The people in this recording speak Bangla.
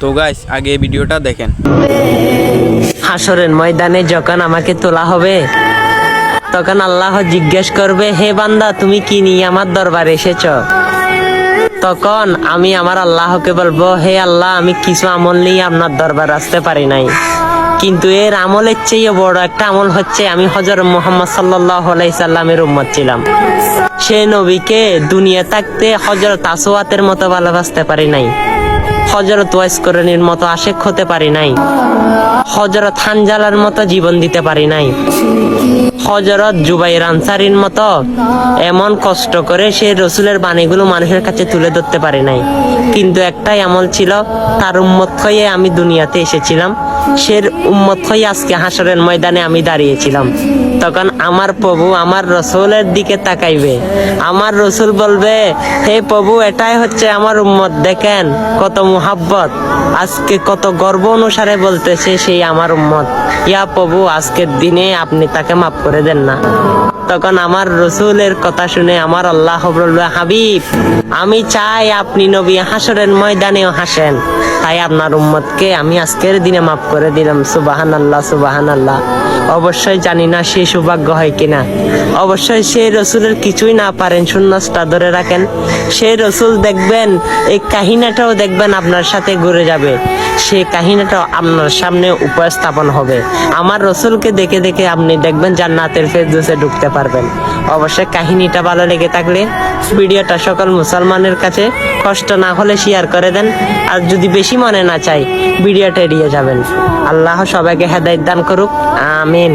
তো গাইস আগে এই ভিডিওটা দেখেন। হাসরের ময়দানে যখন আমাকে তোলা হবে তখন আল্লাহ জিজ্ঞেস করবে, হে বান্দা তুমি কি নিয়ে আমার দরবারে এসেছ? তখন আমি আমার আল্লাহকে বলবো, হে আল্লাহ আমি কিছু আমল নিয়ে আপনার দরবার আসতে পারি নাই, কিন্তু এর আমলের চেয়ে বড় একটা আমল হচ্ছে আমি হযরত মুহাম্মদ সাল্লাল্লাহু আলাইহি সাল্লামের উম্মত ছিলাম। সে নবীকে দুনিয়া থাকতে হযরত আসওয়াতের মতো ভালোবাসতে পারি নাই, হযরত ওয়াইস করণীর মতো আশেক হতে পারি নাই, হযরত হানজালার মতো জীবন দিতে পারি নাই, হযরত জুবাইর আনসারীর মতো এমন কষ্ট করে সে রসুলের বাণীগুলো মানুষের কাছে তুলে ধরতে পারি নাই। কিন্তু একটাই আমল ছিল, তার উম্মত হয়ে আমি দুনিয়াতে এসেছিলাম, সে উম্মত হয়ে আজকে হাসরের ময়দানে আমি দাঁড়িয়েছিলাম। তখন আমার প্রভু আমার রসুলের দিকে তাকাইবে, আমার রসুল বলবে, হে প্রভু এটাই হচ্ছে আমার উম্মত, দেখেন কত মুহাব্বত, আজকে কত গর্ব অনুসারে বলতেছে সেই আমার উম্মত, ইয়া প্রভু আজকের দিনে আপনি তাকে মাফ করে দেন না। তখন আমার রসুলের কথা শুনে আমার আল্লাহ বলবে, হাবিব আমি চাই আপনি নবী হাসরের ময়দানেও হাসেন, তাই আপনার উম্মতকে আমি আজকের দিনে মাফ করে দিলাম। সুবহানাল্লাহ সুবহানাল্লাহ। অবশ্যই জানি না সে সৌভাগ্য হয় কিনা, অবশ্যই সে রসুলের কিছুই না পারেন, সুন্নাতটা ধরে রাখেন, সে রসুল দেখবেন এই কাহিনীটাও দেখবেন আপনার সাথে ঘুরে যাবে, সে কাহিনীটাও আপনার সামনে উপস্থাপন হবে। আমার রসুলকে দেখে দেখে আপনি দেখবেন জান্নাতের ফেরদৌসে ঢুকতে পারবেন। অবশ্যই কাহিনীটা ভালো লেগে থাকলে ভিডিওটা সকল মুসলমানের কাছে কষ্ট না হলে শেয়ার করে দেন, আর যদি বেশি মনে না চাই ভিডিওটা এড়িয়ে যাবেন। আল্লাহ সবাইকে হেদায়েত দান করুক, আমিন।